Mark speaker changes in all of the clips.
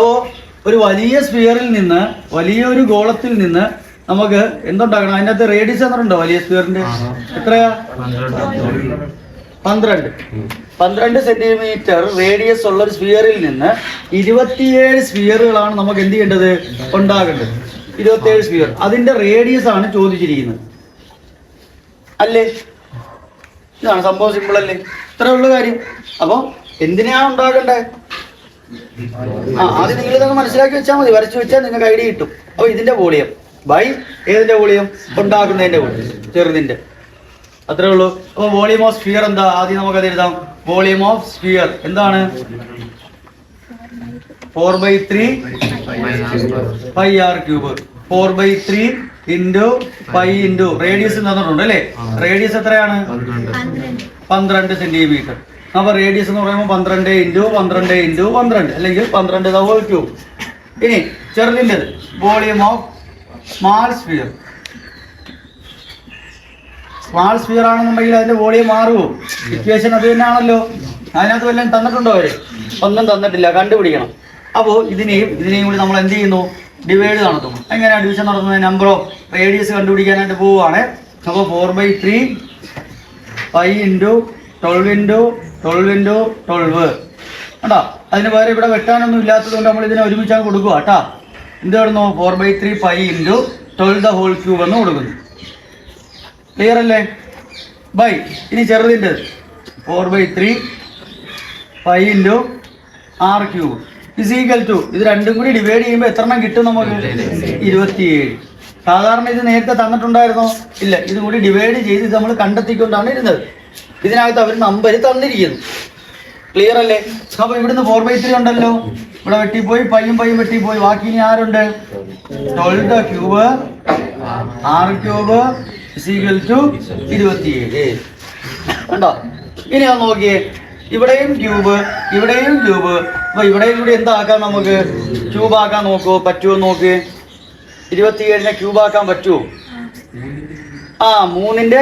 Speaker 1: അപ്പോൾ ഒരു വലിയ സ്ഫിയറിൽ നിന്ന് വലിയൊരു ഗോളത്തിൽ നിന്ന് നമുക്ക് എന്തുണ്ടാക്കണം? അതിനകത്ത് റേഡിയസ് എന്നുണ്ടോ വലിയ സ്ഫിയറിന്റെ? എത്രയാ? 12 സെന്റിമീറ്റർ റേഡിയസ് ഉള്ള ഒരു സ്ഫിയറിൽ നിന്ന് 27 സ്ഫിയറുകളാണ് നമുക്ക് എന്ത് ചെയ്യേണ്ടത്? ഉണ്ടാകേണ്ടത്. 27 സ്ഫിയർ. അതിന്റെ റേഡിയസ് ആണ് ചോദിച്ചിരിക്കുന്നത് അല്ലേ? ഇതാണ് സംഭവം. സിമ്പിൾ അല്ലേ? ഇത്രേ ഉള്ള കാര്യം. അപ്പൊ എന്തിനാണ് ഉണ്ടാകേണ്ടത്? ആദ്യം നിങ്ങൾ ഇതൊക്കെ മനസ്സിലാക്കി വെച്ചാൽ മതി. വരച്ചു വെച്ചാൽ നിങ്ങൾക്ക് ഐഡിയ കിട്ടും. അപ്പൊ ഇതിന്റെ വോളിയം ബൈ ഏതിന്റെ വോളിയം? ഉണ്ടാക്കുന്നതിന്റെ വോളിയം, ചെറുതിന്റെ. അത്രേ ഉള്ളൂ. അപ്പൊ വോളിയം ഓഫ് സ്ഫിയർ എന്താ? ആദ്യം നമുക്ക് അത് എഴുതാം. വോളിയം ഓഫ് സ്ഫിയർ എന്താണ്? 4/3 πr³ 4/3 into pi into radius തന്നിട്ടുണ്ട് അല്ലേ? റേഡിയസ് എത്രയാണ്? 12 സെന്റിമീറ്റർ. അപ്പൊ റേഡിയസ് എന്ന് പറയുമ്പോൾ 12 ഇൻറ്റു 12 ഇൻറ്റു 12 അല്ലെങ്കിൽ 12^3. ഇനി ചെറുതിൻ്റെത് volume of small sphere. Small sphere ആണെന്നുണ്ടെങ്കിൽ അതിന്റെ വോളിയം മാറുമോ? ഇക്വേഷൻ അത് തന്നെയാണല്ലോ. അതിനകത്ത് വല്ലതും തന്നിട്ടുണ്ടോ? അവര് ഒന്നും തന്നിട്ടില്ല, കണ്ടുപിടിക്കണം. അപ്പോൾ ഇതിനെയും കൂടി നമ്മൾ എന്ത് ചെയ്യുന്നു? ഡിവൈഡ് നടത്തുന്നു. എങ്ങനെയാണ് ഡിവിഷൻ നടത്തുന്നത്? നമ്പർ ഓഫ് റേഡിയസ് കണ്ടുപിടിക്കാനായിട്ട് പോവുകയാണ്. അപ്പോൾ 4/3 പൈ ഇൻറ്റു 12 ഇൻറ്റു 12 ഇൻറ്റു 12 കേട്ടോ. അതിന് പകരം ഇവിടെ വെട്ടാനൊന്നും ഇല്ലാത്തത് കൊണ്ട് നമ്മൾ ഇതിനെ ഒരുമിച്ചാണ് കൊടുക്കുക കേട്ടോ. എന്ത് കിടന്നു? 4/3 പൈ ഇൻറ്റു 12^3 എന്ന് കൊടുക്കുന്നു. ക്ലിയർ അല്ലേ? ബൈ ഇനി ചെറുതിൻ്റെ 4/3 pi into r³ is equal to ഇത് രണ്ടും കൂടി ഡിവൈഡ് ചെയ്യുമ്പോൾ എത്ര എണ്ണം കിട്ടും നമുക്ക്? 27. സാധാരണ ഇത് നേരത്തെ തന്നിട്ടുണ്ടായിരുന്നോ? ഇല്ല. ഇതും കൂടി ഡിവൈഡ് ചെയ്ത് ഇത് നമ്മൾ കണ്ടെത്തിക്കൊണ്ടാണ് ഇരുന്നത്. ഇതിനകത്ത് അവർ നമ്പർ തന്നിരിക്കുന്നു. ക്ലിയർ അല്ലേ? അപ്പൊ ഇവിടുന്ന് 4/3 ഉണ്ടല്ലോ, ഇവിടെ വെട്ടിപ്പോയി, പയ്യും വെട്ടിപ്പോയി. ബാക്കി ഇനി ആരുണ്ട്? 12³ r³ ഇസ് ഈക്വൽ ടു 27. കണ്ടോ? ഇനി ഒന്ന് നോക്കിയേ, ഇവിടെയും ക്യൂബ് ഇവിടെയും ക്യൂബ്. അപ്പൊ ഇവിടെയും കൂടി എന്താക്കാം? നമുക്ക് ക്യൂബ് ആക്കാൻ നോക്കുമോ? പറ്റുമോ നോക്ക്. 27നെ ക്യൂബ് ആക്കാൻ പറ്റുമോ? 3ന്റെ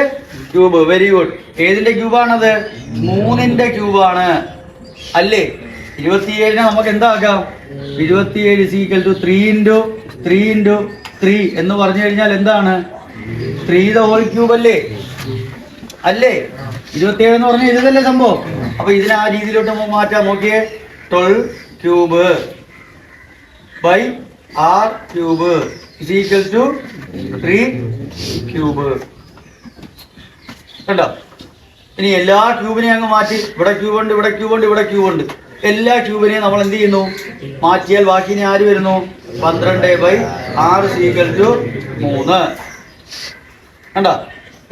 Speaker 1: ക്യൂബ്. Very good. ഏതിന്റെ ക്യൂബാണത്? 3ന്റെ ക്യൂബാണ് അല്ലേ? 27നെ നമുക്ക് എന്താക്കാം? 27 is equal to 3 into 3 into 3 എന്ന് പറഞ്ഞു കഴിഞ്ഞാൽ എന്താണ്? 3^3 അല്ലേ? അല്ലേ? 27 എന്ന് പറഞ്ഞാൽ ഇതല്ലേ സംഭവം. അപ്പൊ ഇതിനെ ആ രീതിയിലോട്ട് നമുക്ക് മാറ്റാം. നോക്കിയേ, 12³ by r³ is equal to 3³ കണ്ടോ? ഇനി എല്ലാ ക്യൂബിനെയും അങ്ങ് മാറ്റി. ഇവിടെ ക്യൂബുണ്ട്, ഇവിടെ ക്യൂബുണ്ട്, ഇവിടെ ക്യൂബുണ്ട്. എല്ലാ ക്യൂബിനെയും നമ്മൾ എന്ത് ചെയ്യുന്നു? മാറ്റിയാൽ ബാക്കി ഇനി ആര് വരുന്നു? 12/r ഇസ് ഈക്വൽ ടു 3 കണ്ടോ?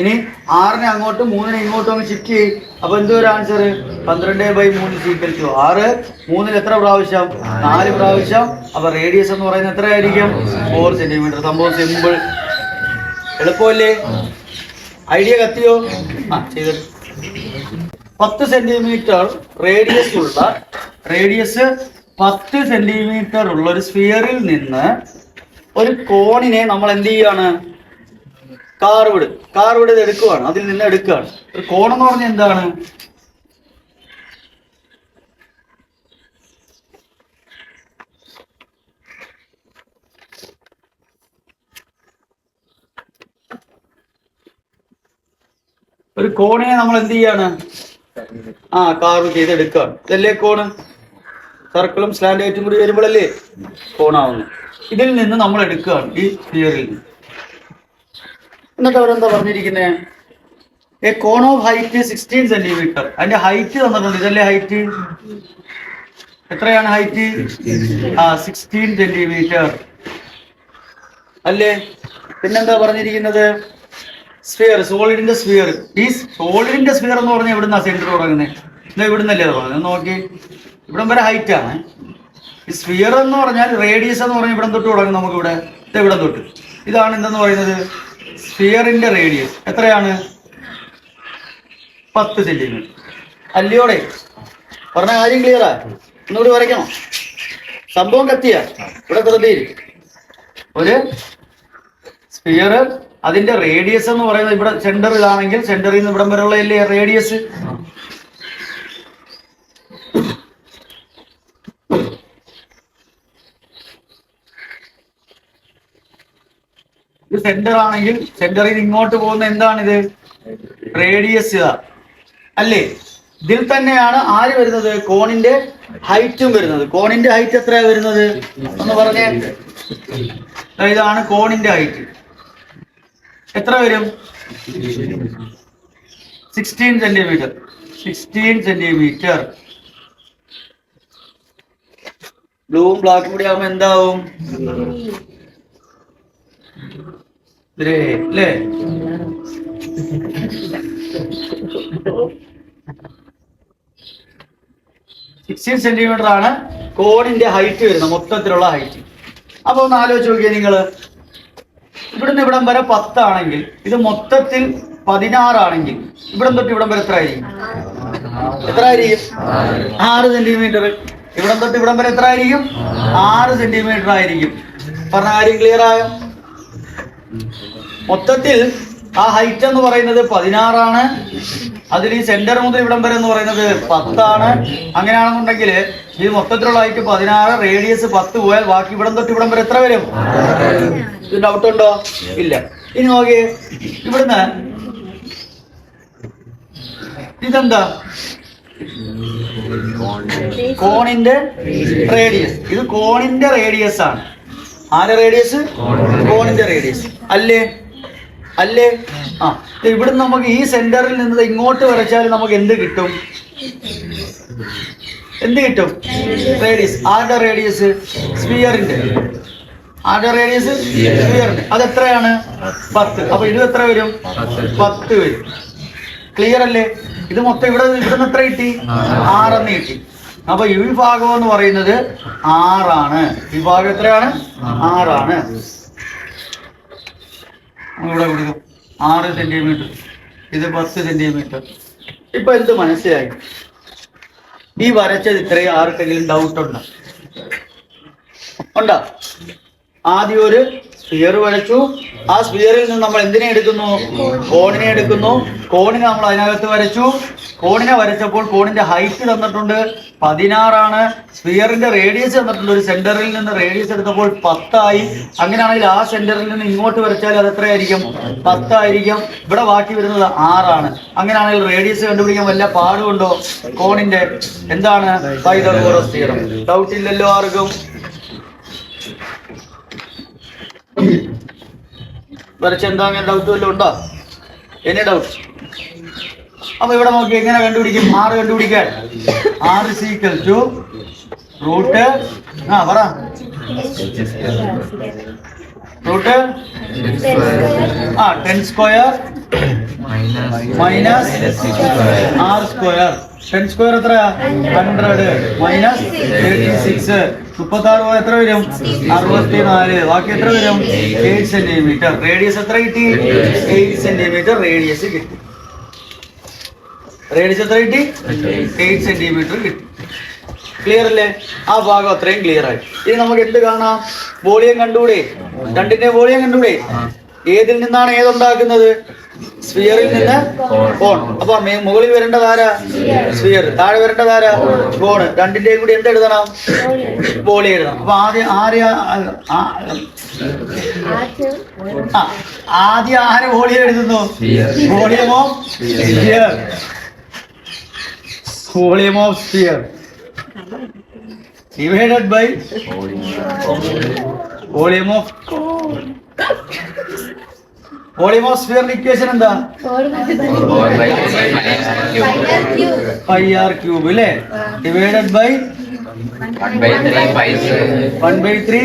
Speaker 1: ഇനി 6നെ അങ്ങോട്ടും 3നെ ഇങ്ങോട്ടും അങ്ങ് ഷിഫ്റ്റ് ചെയ്യും. അപ്പൊ എന്തൊരു ആൻസർ? 12/3 is equal to 6. 3ൽ എത്ര പ്രാവശ്യം? 4 പ്രാവശ്യം. അപ്പൊ റേഡിയസ് എന്ന് പറയുന്നത് എത്രയായിരിക്കും? 4 സെന്റിമീറ്റർ. സംഭവം സിമ്പിൾ. എളുപ്പമല്ലേ? ഐഡിയ കത്തിയോ? ചെയ്തു. 10 സെന്റിമീറ്റർ റേഡിയസ് 10 സെന്റിമീറ്റർ ഉള്ള ഒരു സ്ഫിയറിൽ നിന്ന് ഒരു കോണിനെ നമ്മൾ എന്ത് ചെയ്യാണ്? കാർവിഡ് ഇത് എടുക്കുവാണ്. അതിൽ നിന്ന് എടുക്കുകയാണ്. ഒരു കോണെന്ന് പറഞ്ഞാൽ എന്താണ്? ഒരു കോണിനെ നമ്മൾ എന്ത് ചെയ്യാണ്? കാർവ് ചെയ്ത് എടുക്കുകയാണ്. ഇതല്ലേ കോണ്? സർക്കിളും സ്ലാൻഡേറ്റും കൂടി വരുമ്പോഴല്ലേ കോണാവുന്നു. ഇതിൽ നിന്ന് നമ്മൾ എടുക്കുകയാണ്, ഈ സ്ഫിയറിൽ നിന്ന്. എന്നിട്ട് അവരെന്താ പറഞ്ഞിരിക്കുന്നത്? A cone of height 16 centimetre. അതിന്റെ ഹൈറ്റ് തന്നിട്ടുണ്ട്. ഇതല്ലേ ഹൈറ്റ്? എത്രയാണ് ഹൈറ്റ്? 16 സെന്റിമീറ്റർ അല്ലേ? പിന്നെന്താ പറഞ്ഞിരിക്കുന്നത്? സ്ഫിയർ, സോളിഡിന്റെ സ്ഫിയർ. ഈ സോളിഡിന്റെ സ്ഫിയർ എന്ന് പറഞ്ഞാൽ എവിടുന്നാ സെന്റർ തുടങ്ങുന്നത്? ഇതാ ഇവിടുന്നല്ലേ അത് പറഞ്ഞത്? നോക്കി, ഇവിടം വരെ ഹൈറ്റ് ആണ്. ഈ സ്ഫിയർ എന്ന് പറഞ്ഞാൽ റേഡിയസ് എന്ന് പറഞ്ഞാൽ ഇവിടം തൊട്ട് തുടങ്ങും. നമുക്ക് ഇവിടെ ഇവിടം തൊട്ട്. ഇതാണ് എന്തെന്ന് പറയുന്നത്? സ്ഫിയറിന്റെ റേഡിയസ് എത്രയാണ്? 10 സെന്റിമീറ്റർ അല്ലയോടെ? പറഞ്ഞ കാര്യം ക്ലിയറാ? ഒന്നുകൂടി വരയ്ക്കണം. സംഭവം കത്തിയ ഇവിടെ ശ്രദ്ധയിരിക്കും. ഒരു സ്ഫിയർ, അതിന്റെ റേഡിയസ് എന്ന് പറയുന്നത് ഇവിടെ സെന്ററിലാണെങ്കിൽ സെന്ററിൽ നിന്ന് ഇവിടം വരെയുള്ള അല്ലേ റേഡിയസ്? സെന്റർ ആണെങ്കിൽ സെന്ററിൽ ഇങ്ങോട്ട് പോകുന്ന എന്താണിത്? റേഡിയസ് അല്ലേ? ഇതിൽ തന്നെയാണ് ആര് വരുന്നത്? കോണിന്റെ ഹൈറ്റും വരുന്നത്. കോണിന്റെ ഹൈറ്റ് എത്രയാ വരുന്നത് എന്ന് പറഞ്ഞേ. ഇതാണ് കോണിന്റെ ഹൈറ്റ്. എത്ര വരും? 16 സെന്റിമീറ്റർ. 16 സെന്റിമീറ്റർ. ബ്ലൂവും ബ്ലാക്കും കൂടി ആവുമ്പോ എന്താവും? ഗ്രേ അല്ലേ? സെന്റിമീറ്റർ ആണ് കോണിന്റെ ഹൈറ്റ് വരുന്നത്, മൊത്തത്തിലുള്ള ഹൈറ്റ്. അപ്പൊ ഒന്ന് ആലോചിച്ച് നോക്കിയേ നിങ്ങള്. ഇവിടുന്ന് ഇവിടം വരെ 10 ആണെങ്കിൽ ഇത് മൊത്തത്തിൽ 16 ആണെങ്കിൽ ഇവിടം തൊട്ട് ഇവിടം വരെ എത്ര ആയിരിക്കും? 6 സെന്റിമീറ്റർ. ഇവിടം തൊട്ട് ഇവിടം വരെ എത്ര ആയിരിക്കും? 6 സെന്റിമീറ്റർ ആയിരിക്കും. പറഞ്ഞ കാര്യം ക്ലിയർ ആയോ? മൊത്തത്തിൽ ആ ഹൈറ്റ് എന്ന് പറയുന്നത് 16 ആണ്. അതിൽ ഈ സെന്റർ മുതൽ ഇവിടം വരെ എന്ന് പറയുന്നത് 10 ആണ്. അങ്ങനെയാണെന്നുണ്ടെങ്കിൽ ഈ മൊത്തത്തിലുള്ള ഹൈറ്റ് 16, റേഡിയസ് 10 പോയാൽ ബാക്കി ഇവിടം തൊട്ട് ഇവിടം വരെ എത്ര വരും? ഇത് ഡൗട്ട് ഉണ്ടോ? ഇല്ല. ഇനി നോക്കിയേ, ഇവിടുന്ന് ഇതെന്താ? കോണിന്റെ റേഡിയസ്. ഇത് കോണിന്റെ റേഡിയസ് ആണ്. ആരുടെ റേഡിയസ്? കോണിന്റെ റേഡിയസ് അല്ലേ? അല്ലേ? ആ, ഇവിടുന്ന് നമുക്ക് ഈ സെന്ററിൽ നിന്ന് ഇങ്ങോട്ട് വരച്ചാൽ നമുക്ക് എന്ത് കിട്ടും? എന്ത് കിട്ടും? റേഡിയസ്. ആരുടെ റേഡിയസ്? സ്ഫിയറിന്റെ. ആരുടെ റേഡിയസ്? സ്ഫിയറിന്റെ. അത് എത്രയാണ്? 10. അപ്പൊ ഇത് എത്ര വരും? 10 വരും. ക്ലിയർ അല്ലേ? ഇത് മൊത്തം ഇവിടുന്ന് എത്ര കിട്ടി? 6 എന്ന് കിട്ടി. അപ്പൊ ഈ ഭാഗം എന്ന് പറയുന്നത് 6 ആണ്. ഈ ഭാഗം എത്രയാണ്? 6 ആണ്. ഇവിടെ കൊടുക്കും 6 സെന്റിമീറ്റർ. ഇത് 10 സെന്റിമീറ്റർ. ഇപ്പൊ എന്ത് മനസ്സിലായി? ഈ വരച്ചത് ഇത്രയും ആർക്കെങ്കിലും ഡൗട്ട് ഉണ്ടോ? ഉണ്ടോ? ആദ്യം ഒരു സ്ഫിയർ വരച്ചു. ആ സ്ഫിയറിൽ നിന്ന് നമ്മൾ എന്തിനെ എടുക്കുന്നു? കോണിനെ എടുക്കുന്നു. കോണിനെ നമ്മൾ അതിനകത്ത് വരച്ചു. കോണിനെ വരച്ചപ്പോൾ കോണിന്റെ ഹൈറ്റ് തന്നിട്ടുണ്ട് 16 ആണ്. സ്ഫിയറിന്റെ റേഡിയസ് തന്നിട്ടുണ്ട്. ഒരു സെന്ററിൽ നിന്ന് റേഡിയസ് എടുത്തപ്പോൾ 10 ആയി. അങ്ങനെയാണെങ്കിൽ ആ സെന്ററിൽ നിന്ന് ഇങ്ങോട്ട് വരച്ചാൽ അത് എത്രയായിരിക്കും? 10 ആയിരിക്കും. ഇവിടെ ബാക്കി വരുന്നത് 6 ആണ്. അങ്ങനെയാണെങ്കിൽ റേഡിയസ് കണ്ടുപിടിക്കാൻ വല്ല പാടുണ്ടോ? കോണിന്റെ എന്താണ്? Pythagoras theorem. ഡൗട്ട് ഇല്ലല്ലോ ആർക്കും? വരച്ചെന്താ അങ്ങനെ ഡൗട്ട് വല്ലതും ഉണ്ടോ? Any doubt? അപ്പൊ ഇവിടെ നോക്കി എങ്ങനെ കണ്ടുപിടിക്കും? 6 കണ്ടുപിടിക്കാൻ. 6 = റൂട്ട് പറ root 10 square minus r square. 10 square എത്രയാ? 100 മൈനസ് 36. 36 എത്ര വരും? 64. ബാക്കി എത്ര വരും? 8 സെന്റിമീറ്റർ. റേഡിയസ് എത്ര കിട്ടി? 8 സെന്റിമീറ്റർ റേഡിയസ് കിട്ടി. റേഡിയസ് എത്ര കിട്ടി? 8 സെന്റിമീറ്റർ കിട്ടി. ക്ലിയർ അല്ലേ? ആ ഭാഗം അത്രയും ക്ലിയർ ആയി. ഇനി നമുക്ക് എന്ത് കാണാം? വോളിയം കണ്ടുകൂടെ? രണ്ടിന്റെ വോളിയം കണ്ടുകൂടെ? ഏതിൽ നിന്നാണ് ഏതുണ്ടാക്കുന്നത്? സ്ഫിയറിൽ നിന്ന് കോൺ. അപ്പൊ മുകളിൽ വരേണ്ടതാരാ? സ്ഫിയർ. താഴെ വരേണ്ടതാരാ? കോണ്. രണ്ടിന്റെയും കൂടി എന്ത് എഴുതണം? വോളിയം എഴുതണം. അപ്പൊ ആദ്യം ആര് വോളിയം എഴുതുന്നു? Volume of sphere. Volume of sphere divided by volume of സ്ഫിയറിന്റെ ഇക്വേഷൻ എന്താ? πr³ അല്ലേ? Divided by 1/3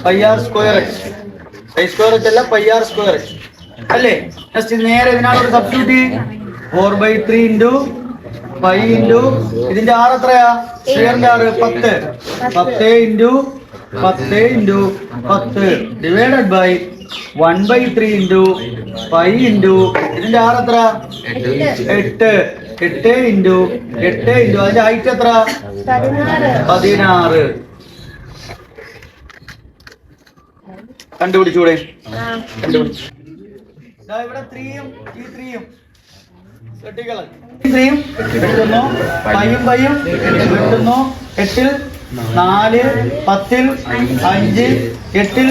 Speaker 1: πr². π² അല്ല πr² അല്ലേ? ജസ്റ്റ് നേരെ ഇതിനകത്ത് ഒരു സബ്സ്റ്റിറ്റ്യൂട്ട്. 4/3 ഇൻറ്റു പൈ ഇൻറ്റു ഇതിന്റെ r എത്രയാ? സ്ഫിയറിന്റെ r 10. 10 into 10 into 10 divided by 1/3 into pi into ഇതിന്റെ r എത്ര? 8. 8 ഇൻറ്റു 8 ഇൻറ്റു അതിന്റെ ഹൈറ്റ് എത്ര? 16. കണ്ടുപിടിച്ചൂടെ? കണ്ടുപിടിച്ചു. ഇവിടെ 3യും ഈ 3യും വെട്ടിക്കളഞ്ഞു. 3യും വെട്ടുന്നു. പൈയും വെട്ടുന്നു. 8ൽ 4, 10, 5, 8,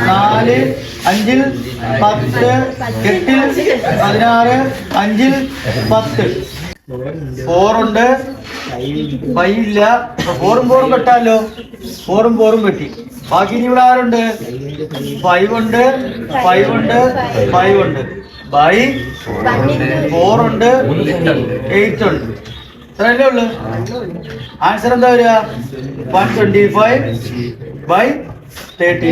Speaker 1: 4, 5, 10, 8, 16, 5, 10. 4 ഉണ്ട്, 5 ഇല്ല. 4ഉം 4ഉം വെട്ടാലോ, 4ഉം 4ഉം വെട്ടി. ബാക്കി ഇനി ഇവിടെ ആരുണ്ട്? 5 ഉണ്ട്, 5 ഉണ്ട്, 5 ഉണ്ട്. ബൈ 4 ഉണ്ട്, 8 ഉണ്ട്. ഇത്രയല്ലേ ഉള്ളു. ആൻസർ എന്താ വരിക? 125/30.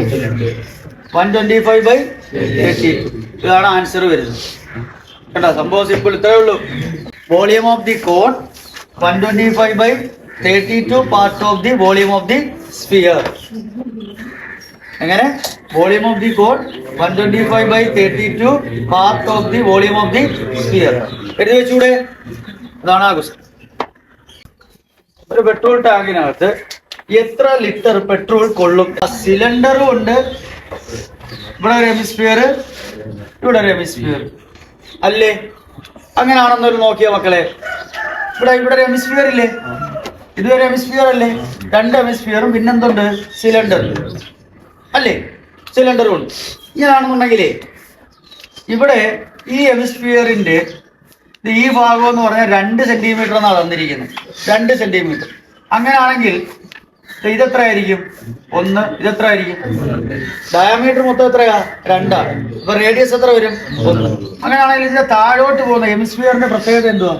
Speaker 1: 125/30. ഇതാണ് ആൻസർ വരുന്നത്. കേട്ടോ, സംഭവം സിമ്പിൾ. ഇത്രയേ ഉള്ളൂ. Volume of the cone 125/32 part of the volume of the sphere. എങ്ങനെ? Volume of the cone 125/32 part of the volume of the sphere. എഴുതി വെച്ചൂടെ? അതാണ് ആ ക്വസ്റ്റ്യൻ. ഒരു പെട്രോൾ ടാങ്കിനകത്ത് എത്ര ലിറ്റർ പെട്രോൾ കൊള്ളും? സിലിണ്ടറും ഉണ്ട്, ഇവിടെ ഒരു ഹെമിസ്ഫിയർ, ഇവിടെ ഒരു ഹെമിസ്ഫിയർ അല്ലേ? അങ്ങനെയാണെന്നൊരു നോക്കിയ മക്കളെ, ഇവിടെ ഒരു ഹെമിസ്ഫിയർ ഇല്ലേ? ഇതൊരു ഹെമിസ്ഫിയർ അല്ലേ? 2 ഹെമിസ്ഫിയറും പിന്നെന്തുണ്ട്? സിലിണ്ടർ അല്ലേ? സിലിണ്ടറും ഉണ്ട്. ഇങ്ങനെയാണെന്നുണ്ടെങ്കിലേ ഇവിടെ ഈ ഹെമിസ്ഫിയറിന്റെ ഈ ഭാഗം എന്ന് പറഞ്ഞാൽ 2 സെന്റിമീറ്റർ എന്നാണ് തന്നിരിക്കുന്നത്. 2 സെന്റിമീറ്റർ. അങ്ങനെയാണെങ്കിൽ ഇതെത്ര ആയിരിക്കും? 1. ഇതെത്ര ആയിരിക്കും? ഡയമീറ്റർ മൊത്തം എത്രയാ? 2. അപ്പൊ റേഡിയസ് എത്ര വരും? 1. അങ്ങനെയാണെങ്കിൽ ഇതിന്റെ താഴോട്ട് പോകുന്ന ഹെമിസ്ഫിയറിന്റെ പ്രത്യേകത എന്തുവാ?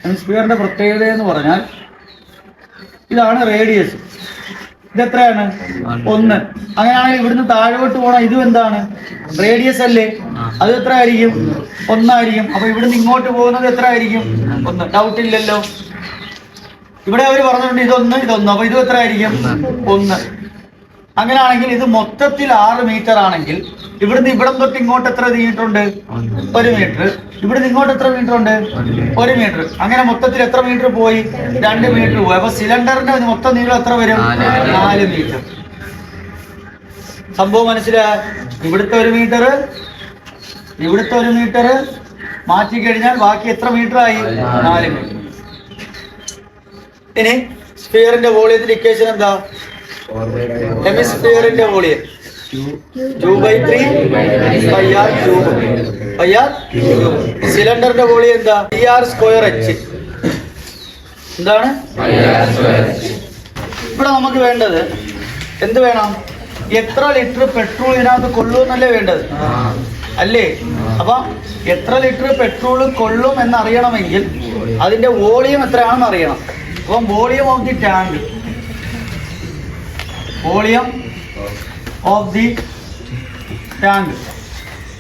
Speaker 1: ഹെമിസ്ഫിയറിന്റെ പ്രത്യേകത എന്ന് പറഞ്ഞാൽ ഇതാണ് റേഡിയസ്. ഇതെത്രയാണ്? 1. അങ്ങനെയാണെങ്കിൽ ഇവിടുന്ന് താഴോട്ട് പോണ ഇതും എന്താണ്? റേഡിയസ് അല്ലേ? അത് എത്ര ആയിരിക്കും? 1 ആയിരിക്കും. അപ്പൊ ഇവിടുന്ന് ഇങ്ങോട്ട് പോകുന്നത് എത്ര ആയിരിക്കും? 1. ഡൗട്ട് ഇല്ലല്ലോ. ഇവിടെ അവർ പറഞ്ഞിട്ടുണ്ട് ഇതൊന്ന്. അപ്പൊ ഇതും എത്ര ആയിരിക്കും? 1. അങ്ങനെയാണെങ്കിൽ ഇത് മൊത്തത്തിൽ 6 മീറ്റർ ആണെങ്കിൽ ഇവിടുന്ന് ഇവിടം തൊട്ട് ഇങ്ങോട്ട് എത്ര നീട്ടുണ്ട്? 1 മീറ്റർ. ഇവിടുന്ന് ഇങ്ങോട്ട് എത്ര മീറ്റർ ഉണ്ട്? 1 മീറ്റർ. അങ്ങനെ മൊത്തത്തിൽ എത്ര മീറ്റർ പോയി? 2 മീറ്റർ പോയി. അപ്പൊ സിലിണ്ടറിന്റെ മൊത്തം നീളം എത്ര വരും? 4 മീറ്റർ. സംഭവം മനസ്സിലായ? ഇവിടുത്തെ 1 മീറ്റർ, ഇവിടുത്തെ 1 മീറ്റർ മാറ്റി കഴിഞ്ഞാൽ ബാക്കി എത്ര മീറ്റർ ആയി? 4 മീറ്റർ. ഇനി സ്ഫിയറിന്റെ വോളിയത്തിന്റെ ഇക്വേഷൻ എന്താ? ഹെമിസ്ഫിയറിന്റെ വോളിയം 2/3 πr ക്യൂബ്. സിലിണ്ടറിന്റെ വോളിയം എന്താ? πr²h. എന്താണ്? ഇവിടെ നമുക്ക് വേണ്ടത് എന്ത് വേണം? എത്ര ലിറ്റർ പെട്രോൾ ഇതിനകത്ത് കൊള്ളുമെന്നല്ലേ വേണ്ടത് അല്ലേ? അപ്പൊ എത്ര ലിറ്റർ പെട്രോൾ കൊള്ളും എന്നറിയണമെങ്കിൽ അതിന്റെ വോളിയം എത്രയാണെന്ന് അറിയണം. അപ്പം volume of the tank, volume of the tank,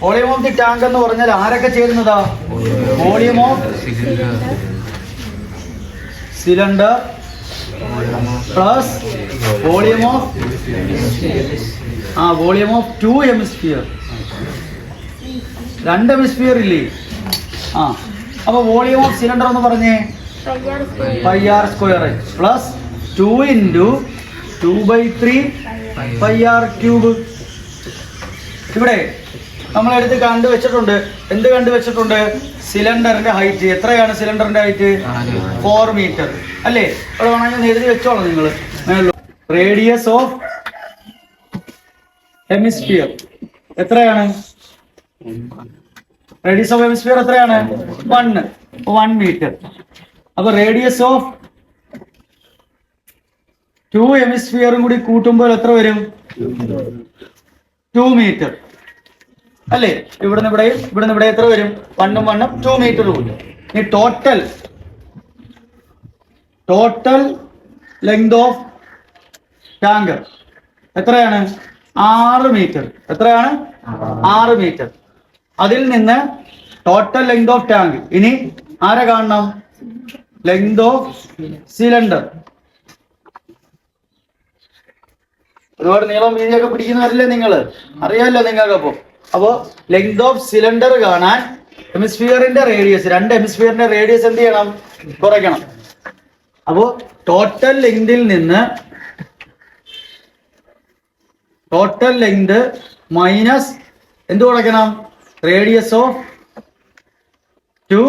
Speaker 1: volume of the tank എന്ന് പറഞ്ഞാൽ ആരൊക്കെ ചേരുന്നതാ? Volume of cylinder plus volume of volume of 2 hemisphere. 2 hemisphere ഇല്ലേ? അപ്പൊ വോളിയം ഓഫ് സിലിണ്ടർ എന്ന് പറഞ്ഞേ πr² പ്ലസ് 2 × 2/3 πr³. ഇവിടെ നമ്മളെടുത്ത് കണ്ടുവച്ചിട്ടുണ്ട്. എന്ത് കണ്ടുവച്ചിട്ടുണ്ട്? സിലിണ്ടറിന്റെ ഹൈറ്റ് എത്രയാണ്? സിലിണ്ടറിന്റെ ഹൈറ്റ് 4 മീറ്റർ അല്ലേ? അവിടെ വേണമെങ്കിൽ എഴുതി വെച്ചോളാം നിങ്ങൾ. റേഡിയസ് ഓഫ് ഹെമിസ്ഫിയർ എത്രയാണ്? റേഡിയസ് ഓഫ് ഹെമിസ്ഫിയർ എത്രയാണ്? 1 മീറ്റർ. അപ്പൊ റേഡിയസ് ഓഫ് 2 ഹെമിസ്ഫിയറും കൂടി കൂട്ടുമ്പോൾ എത്ര വരും? 2 മീറ്റർ അല്ലേ? ഇവിടുന്ന് ഇവിടെ എത്ര വരും? 1 ഉം 1 ഉം 2 മീറ്റർ കൂട്ടും. ഈ ടോട്ടൽ ലെങ്ത് ഓഫ് ടാങ്ക് എത്രയാണ്? 6 മീറ്റർ. എത്രയാണ്? 6 മീറ്റർ. അതിൽ നിന്ന് ടോട്ടൽ ലെങ്ത് ഓഫ് ടാങ്ക്. ഇനി ആരെ കാണണം? Length of cylinder. ഒരുപാട് നീളം വീതിയൊക്കെ പിടിക്കുന്നവരല്ലേ നിങ്ങൾ? അറിയാമല്ലോ നിങ്ങൾക്ക്. അപ്പോ ലെങ്ത് ഓഫ് സിലിണ്ടർ കാണാൻ ഹെമിസ്ഫിയറിന്റെ റേഡിയസ്, 2 ഹെമിസ്ഫിയറിന്റെ റേഡിയസ് എന്ത് ചെയ്യണം? കുറയ്ക്കണം. അപ്പോ ടോട്ടൽ ലെങ്തിൽ നിന്ന് ടോട്ടൽ ലെങ്ത് മൈനസ് എന്ത് കുറയ്ക്കണം? Radius of 2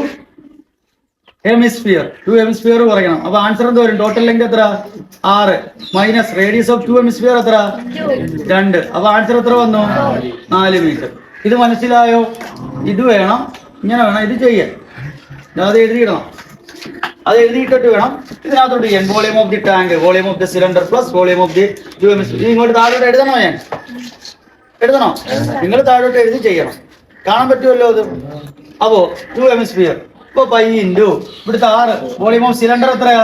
Speaker 1: hemisphere. 2 ഹെമിസ്ഫിയർ കുറയ്ക്കണം. അപ്പൊ ആൻസർ എന്ത് വരും? ടോട്ടൽ ലെങ്ത് എത്ര? 6 മൈനസ് റേഡിയസ് ഓഫ് 2 ഹെമിസ്ഫിയർ എത്ര? 2. അപ്പൊ ആൻസർ എത്ര വന്നു? 4 മീറ്റർ. ഇത് മനസ്സിലായോ? ഇത് വേണം, ഇങ്ങനെ വേണം ഇത് ചെയ്യാൻ. അത് എഴുതിയിടണം. അത് എഴുതിയിട്ടിട്ട് വേണം ഇതിനകത്തോട്ട് ചെയ്യാൻ. Volume of the tank, volume of the cylinder plus volume of the 2 hemisphere. ഇങ്ങോട്ട് താഴോട്ട് എഴുതണോ? ഞാൻ എഴുതണോ? നിങ്ങൾ താഴോട്ട് എഴുതി ചെയ്യണം. കാണാൻ പറ്റുമല്ലോ അത്. അപ്പോ 2 ഹെമിസ്ഫിയർ ഇപ്പൊ π ഇൻറ്റു ഇവിടുത്തെ 6. വോളിയം ഓഫ് സിലിണ്ടർ എത്രയാ?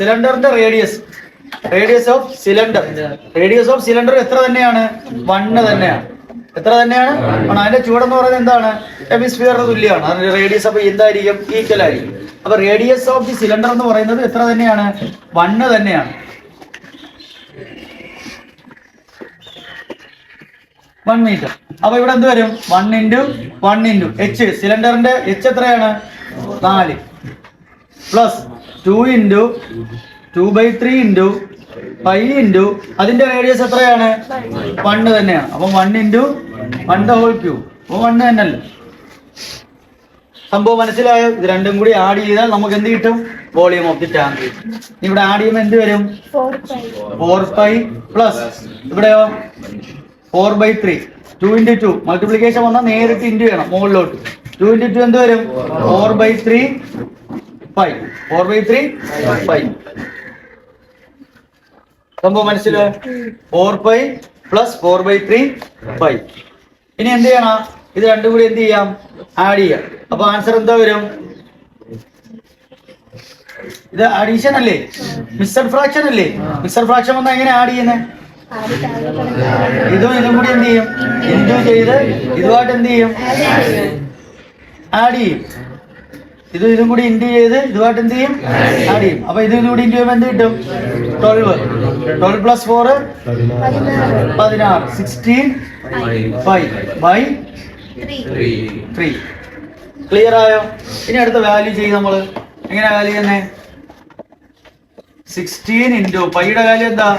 Speaker 1: സിലിണ്ടറിന്റെ റേഡിയസ് ഓഫ് സിലിണ്ടർ എത്ര തന്നെയാണ്? 1 തന്നെയാണ്. എത്ര തന്നെയാണ്? അതിന്റെ ചൂടെന്ന് പറയുന്നത് എന്താണ്? ഹെമിസ്ഫിയറിന് തുല്യമാണ്. അതിന്റെ റേഡിയസ് അപ്പൊ എന്തായിരിക്കും? ഈക്വൽ ആയിരിക്കും. അപ്പൊ റേഡിയസ് ഓഫ് ദി സിലിണ്ടർ എന്ന് പറയുന്നത് എത്ര തന്നെയാണ്? 1 തന്നെയാണ്. 1 മീറ്റർ. അപ്പൊ ഇവിടെ എന്ത് വരും? 1 ഇൻറ്റു h. സിലിണ്ടറിന്റെ h എത്രയാണ്? 4 പ്ലസ് 2 ഇൻറ്റു 2/3 ഇൻറ്റു π ഇൻറ്റു അതിന്റെ റേഡിയസ് എത്രയാണ്? 1 തന്നെയാണ്. അപ്പം 1 ഇൻറ്റു 1/3. അപ്പൊ 1 തന്നെയല്ലേ? സംഭവം മനസ്സിലായോ? ഇത് രണ്ടും കൂടി ആഡ് ചെയ്താൽ നമുക്ക് എന്ത് കിട്ടും? Volume of the tank. ഇവിടെ ആഡ് ചെയ്യുമ്പോൾ എന്ത് വരും? 4π പ്ലസ് ഇവിടെയോ 4/3. 2 ഇൻറ്റു 2 മൾട്ടിപ്ലിക്കേഷൻ വന്നാൽ നേരിട്ട് ഇൻറ്റു ചെയ്യണം മുകളിലോട്ട്. 2 ഇൻറ്റു 2 എന്ത് വരും? 4/3 π. സംഭവം മനസ്സിലായോ? 4π പ്ലസ് 4/3 π. ഇനി എന്ത് ചെയ്യണം? ഇത് രണ്ടും കൂടി എന്ത് ചെയ്യാം? ആഡ് ചെയ്യാം. അപ്പൊ ആൻസർ എന്താ വരും? ഇത് അഡീഷൻ അല്ലേ? മിക്സഡ് ഫ്രാക്ഷൻ അല്ലേ? മിക്സഡ് ഫ്രാക്ഷൻ വന്നാൽ എങ്ങനെ ആഡ് ചെയ്യുന്നത്? ഇതും കൂടി എന്ത് ചെയ്യും? ഇൻറ്റു ചെയ്ത് ഇതുമായിട്ട് എന്ത് ചെയ്യും? ആഡ് ചെയ്യും. ഇതും കൂടി ഇൻറ്റു ചെയ്ത് ഇതുമായിട്ട് എന്ത് ചെയ്യും? ആഡ് ചെയ്യും. അപ്പൊ ഇതും കൂടി ഇൻറ്റു ചെയ്യുമ്പോൾ എന്ത് കിട്ടും? 12 പ്ലസ് 4 16. 16 ബൈ 3. ക്ലിയർ ആയോ? ഇനി അടുത്ത വാല്യൂ ചെയ്യും. നമ്മള് എങ്ങനെ വാല്യൂ ചെയ്യുന്നേ? 16 ഇൻറ്റു പൈയുടെ വാല്യൂ എന്താ?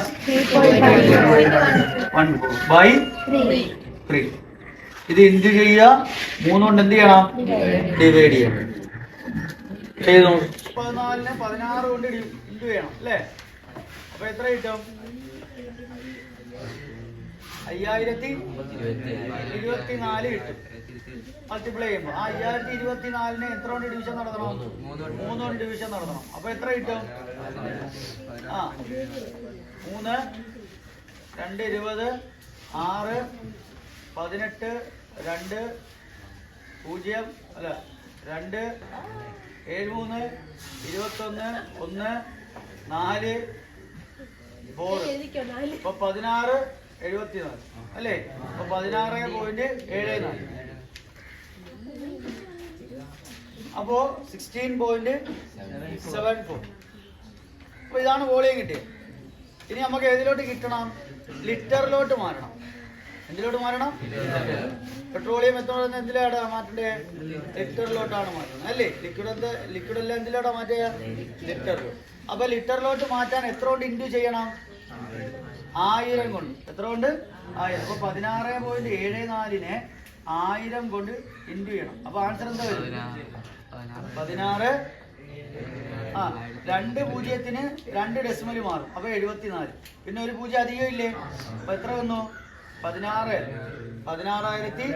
Speaker 1: 1/3. ഇത് ഇൻറ്റു ചെയ്യുക. 3 കൊണ്ട് എന്ത് ചെയ്യണം? ഡിവൈഡ് ചെയ്യണം. ചെയ്തു. 14നെ 16 കൊണ്ട് ഇൻറ്റു ചെയ്യണം അല്ലേ? അപ്പൊ എത്ര കിട്ടും? 5024 കിട്ടും. മൾട്ടിപ്ലൈ ചെയ്യുമ്പോൾ ആ 5024നെ എത്ര കൊണ്ട് ഡിവിഷൻ നടത്തണം? 3 കൊണ്ട് ഡിവിഷൻ നടത്തണം. അപ്പൊ എത്ര കിട്ടും? 3 2 20 6 18 2 0 അല്ല 2 7 3 21 1 4 4. ഇപ്പൊ 16/74 അല്ലേ? അപ്പൊ 16.74. അപ്പോ 16.74. അപ്പൊ ഇതാണ് വോളിയം കിട്ടിയത്. ഇനി നമുക്ക് ഏതിലോട്ട് കിട്ടണം? ലിറ്ററിലോട്ട് മാറണം. എന്തിലോട്ട് മാറണം? പെട്രോളിയം എത്ര എന്തിലാണ് മാറ്റണ്ടേ? ലിറ്ററിലോട്ടാണ് മാറ്റുന്നത് അല്ലേ? ലിക്വിഡ് എല്ലാം എന്തിലോട്ടാ മാറ്റുക? ലിറ്ററിലോട്ട്. അപ്പൊ ലിറ്ററിലോട്ട് മാറ്റാൻ എത്ര കൊണ്ട് ഇൻറ്റു ചെയ്യണം? 1000 കൊണ്ട്. എത്ര കൊണ്ട്? 1000. അപ്പൊ 16.74നെ 1000 കൊണ്ട് ഇൻറ്റു ചെയ്യണം. അപ്പൊ ആൻസർ എന്താ വരും? 16. 2 പൂജ്യത്തിന് 2 ഡെസിമൽ മാറും. അപ്പൊ 74. പിന്നെ ഒരു പൂജ്യം അധികം ഇല്ലേ? അപ്പൊ എത്ര വന്നു? 16,740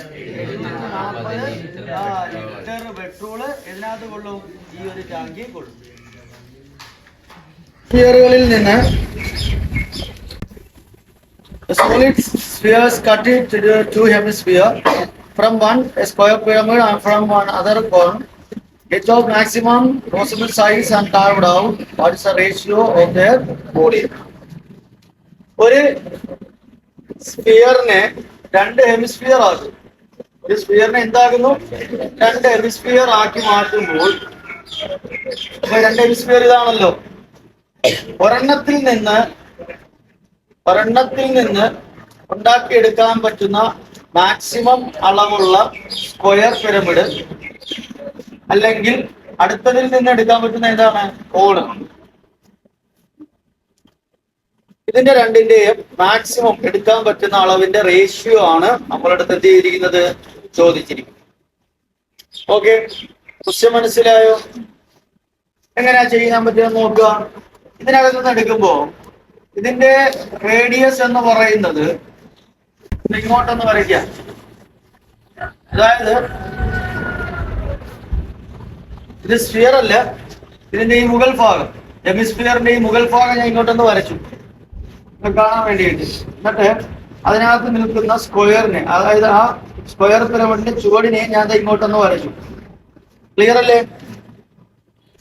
Speaker 1: ലിറ്റർ പെട്രോള് ഇതിനകത്ത് കൊള്ളും. ഈ ഒരു ടാങ്കിൽ കൊള്ളും. സ്ഫിയറുകളിൽ നിന്ന് solid spheres cut into the 2 hemisphere from one a square pyramid and from one other cone. Each of maximum possible size and carved out. What is the ratio of their volume? ഒരു സ്ഫിയറിനെ 2 hemisphere ആക്കും. ഒരു സ്ഫിയറിനെ എന്താകുന്നു? 2 hemisphere ആക്കി മാറ്റുമ്പോൾ 2 hemisphere ഇതാണല്ലോ. ഒരെണ്ണത്തിൽ നിന്ന് ഉണ്ടാക്കിയെടുക്കാൻ പറ്റുന്ന മാക്സിമം അളവുള്ള സ്ക്വയർ പിരമിഡ് അല്ലെങ്കിൽ അടുത്തതിൽ നിന്ന് എടുക്കാൻ പറ്റുന്ന ഏതാണ്? കോണ്. ഇതിന്റെ രണ്ടിന്റെയും മാക്സിമം എടുക്കാൻ പറ്റുന്ന അളവിന്റെ റേഷ്യോ ആണ് നമ്മളടുത്ത് എന്ത് ചെയ്തിരിക്കുന്നത്? ചോദിച്ചിരിക്കുന്നത്. ഓക്കെ, ക്വസ്റ്റ്യൻ മനസ്സിലായോ? എങ്ങനെയാ ചെയ്യാൻ പറ്റുമെന്ന് നോക്കുക. ഇതിനകത്ത് നിന്ന് എടുക്കുമ്പോ ഇതിന്റെ റേഡിയസ് എന്ന് പറയുന്നത് ഇങ്ങോട്ടൊന്ന് വരയ്ക്കാം. അതായത് ഇത് സ്ഫിയർ അല്ല, ഇതിന്റെ ഈ മുകൾ ഭാഗം, ഹെമിസ്ഫിയറിന്റെ ഈ മുകൾ ഭാഗം ഞാൻ ഇങ്ങോട്ടൊന്ന് വരച്ചു കാണാൻ വേണ്ടിയിട്ട്. എന്നിട്ട് അതിനകത്ത് നിൽക്കുന്ന സ്ക്വയറിനെ, അതായത് ആ സ്ക്വയർ പിരമിഡിന്റെ ചുവടിനെ ഞാൻ ഇങ്ങോട്ടൊന്ന് വരച്ചു. ക്ലിയർ അല്ലേ?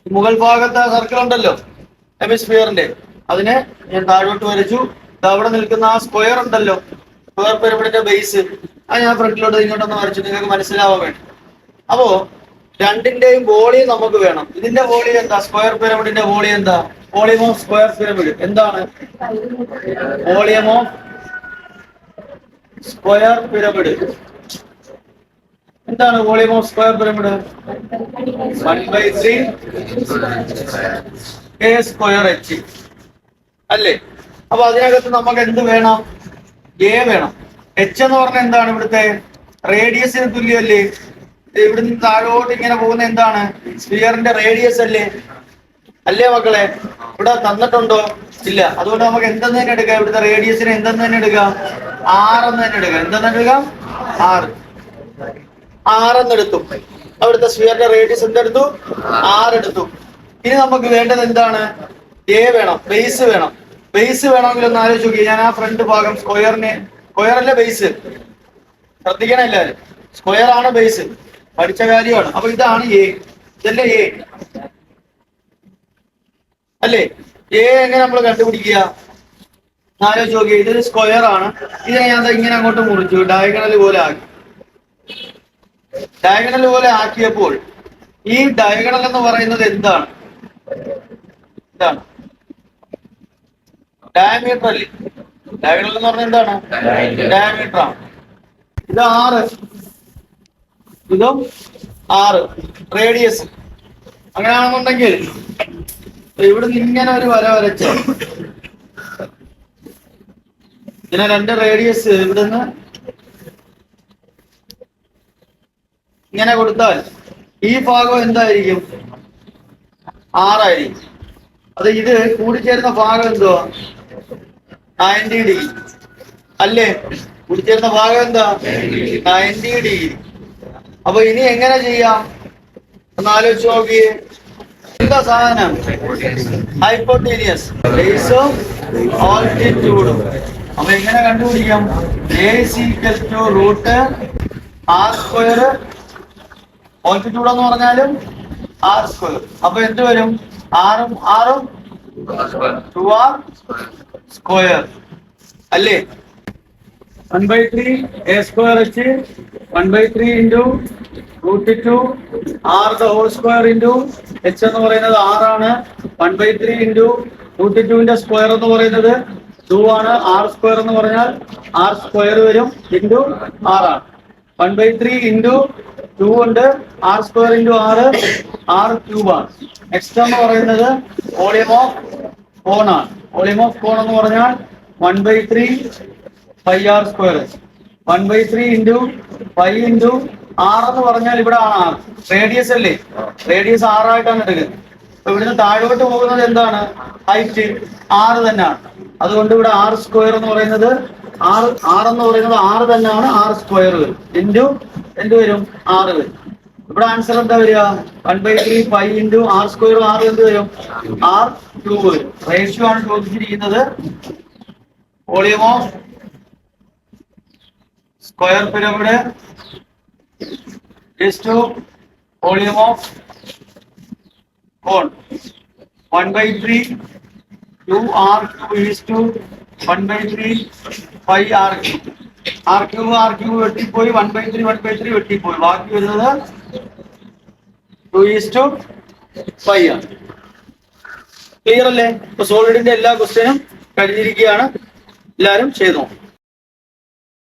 Speaker 1: മുകൾ ഭാഗത്ത് സർക്കിൾ ഉണ്ടല്ലോ ഹെമിസ്ഫിയറിന്റെ, അതിനെ ഞാൻ താഴോട്ട് വരച്ചു. അവിടെ നിൽക്കുന്ന ആ സ്ക്വയർ ഉണ്ടല്ലോ, സ്ക്വയർ പിരമിഡിന്റെ ബേസ്, അത് ഞാൻ ഫ്രണ്ടിലോട്ട് ഇങ്ങോട്ടൊന്ന് വരച്ചു, നിങ്ങൾക്ക് മനസ്സിലാവാൻ വേണ്ടി. അപ്പോ രണ്ടിന്റെയും വോളിയം നമുക്ക് വേണം. ഇതിന്റെ വോളിയം എന്താ? സ്ക്വയർ പിരമിഡിന്റെ വോളിയം എന്താ? വോളിയം ഓഫ് സ്ക്വയർ പിരമിഡ് എന്താണ്? വോളിയം ഓഫ് സ്ക്വയർ പിരമിഡ് എന്താണ്? Volume of square pyramid 1/3 a square h അല്ലേ? അപ്പൊ അതിനകത്ത് നമുക്ക് എന്ത് വേണം? a വേണം. h എന്ന് പറഞ്ഞാൽ എന്താണ്? ഇവിടുത്തെ റേഡിയസിന് തുല്യമല്ലേ? ഇവിടുന്ന് താഴോട്ട് ഇങ്ങനെ പോകുന്ന എന്താണ്? സ്ഫിയറിന്റെ റേഡിയസ് അല്ലേ? അല്ലേ മക്കളെ? ഇവിടെ തന്നിട്ടുണ്ടോ? ഇല്ല. അതുകൊണ്ട് നമുക്ക് എന്തെന്ന് തന്നെ എടുക്കാം. ഇവിടുത്തെ റേഡിയസിന് എന്തെന്ന് തന്നെ എടുക്കാം? 6 എന്ന് തന്നെ എടുക്കാം. എന്തെന്ന് എടുക്കാം? 6 എന്നെടുത്തു. അവിടുത്തെ സ്ഫിയറിന്റെ റേഡിയസ് എന്തെടുത്തു? 6 എടുത്തു. ഇനി നമുക്ക് വേണ്ടത് എന്താണ്? a വേണം, ബേസ് വേണം. ബേസ് വേണമെങ്കിൽ ഒന്ന് ആലോചിച്ച് നോക്കി. ഞാൻ ആ ഫ്രണ്ട് ഭാഗം സ്ക്വയറിനെ, സ്ക്വയറല്ലേ ബേസ്, ശ്രദ്ധിക്കണം എല്ലാവരും. സ്ക്വയർ ആണ് ബേസ്, പഠിച്ച കാര്യമാണ്. അപ്പൊ ഇതാണ് a, ഇതല്ലേ a അല്ലേ? a എങ്ങനെ നമ്മൾ കണ്ടുപിടിക്കുക? ആലോചിച്ച് നോക്കി. ഇതൊരു സ്ക്വയർ ആണ്. ഇതിനെ ഞാൻ ഇങ്ങനെ അങ്ങോട്ട് മുറിച്ചു, ഡയഗണൽ പോലെ ആക്കി. ഡയഗണൽ പോലെ ആക്കിയപ്പോൾ ഈ ഡയഗണൽ എന്ന് പറയുന്നത് എന്താണ്? ഇതാണ് ഡയമീറ്റർ അല്ലേ? ഡയഗണൽ എന്ന് പറഞ്ഞാൽ എന്താണ്? ഡയമീറ്റർ ആണ്. ഇത് 6, ഇതും 6 റേഡിയസ്. അങ്ങനെയാണെന്നുണ്ടെങ്കിൽ ഇവിടുന്ന് ഇങ്ങനെ ഒരു വര വരച്ച ഇതിനെ 2 റേഡിയസ് ഇവിടുന്ന് ഇങ്ങനെ കൊടുത്താൽ ഈ ഭാഗം എന്തായിരിക്കും? 6 ആയിരിക്കും. അത് ഇത് കൂടിച്ചേരുന്ന ഭാഗം എന്തുവാ? 90 ഡിഗ്രി അല്ലേ? കൂടിച്ചേരുന്ന ഭാഗം എന്താ? 90 ഡിഗ്രി. അപ്പൊ ഇനി എങ്ങനെ ചെയ്യാം ഒന്ന് ആലോചിച്ച് നോക്കിയേ. എന്താ സാധനം? ഹൈപ്പോട്ടീനിയസ് ബേസും ആൾട്ടിറ്റ്യൂഡും. അപ്പൊ എങ്ങനെ കണ്ടുപിടിക്കാം? a=√r². ആൾട്ടിറ്റ്യൂഡ് എന്ന് പറഞ്ഞാലും r². അപ്പൊ എന്ത് വരും? 6ഉം 6ഉം 2r² അല്ലേ? 1/3 a²h 1/3 × √2 r² × h എന്ന് പറയുന്നത് 6 ആണ്. 1/3 × √2ന്റെ സ്ക്വയർ എന്ന് പറയുന്നത് 2 ആണ്. r² എന്ന് പറഞ്ഞാൽ r² വരും × r ആണ്. 1/3 × 2 ഉണ്ട്, r² × r³ ആണ്. നെക്സ്റ്റ് എന്ന് പറയുന്നത് വോളിയം ഓഫ് കോൺ ആണ്. വോളിയം ഓഫ് കോൺ എന്ന് പറഞ്ഞാൽ 1/3 πr². 1/3 × π × r എന്ന് പറഞ്ഞാൽ ഇവിടെ ആണ് r. റേഡിയസ് അല്ലേ? റേഡിയസ് 6 ആയിട്ടാണ് എടുക്കുന്നത്. അപ്പൊ ഇവിടുന്ന് താഴോട്ട് പോകുന്നത് എന്താണ്? ഹൈറ്റ് 6 തന്നെയാണ്. അതുകൊണ്ട് ഇവിടെ r² എന്ന് പറയുന്നത് r എന്ന് പറയുന്നത് 6 തന്നെയാണ്. r² വരും എന്ത് വരും? 6 വരും. ഇവിടെ ആൻസർ എന്താ വരിക? 1/3 π × r² r എന്ത് വരും? r³ വരും. റേഷ്യോ ആണ് ചോദിച്ചിരിക്കുന്നത്. Volume of square pyramid is to volume of cone. 1/3 2r³ is to 1/3 πr³. r³ വെട്ടിപ്പോയി, 1/3 വെട്ടിപ്പോയി. ബാക്കി വരുന്നത് 2:π ആണ്. ക്ലിയർ അല്ലേ? ഇപ്പൊ സോളിഡിന്റെ എല്ലാ ക്വസ്റ്റ്യനും കഴിഞ്ഞിരിക്കുകയാണ്. എല്ലാവരും ചെയ്തു.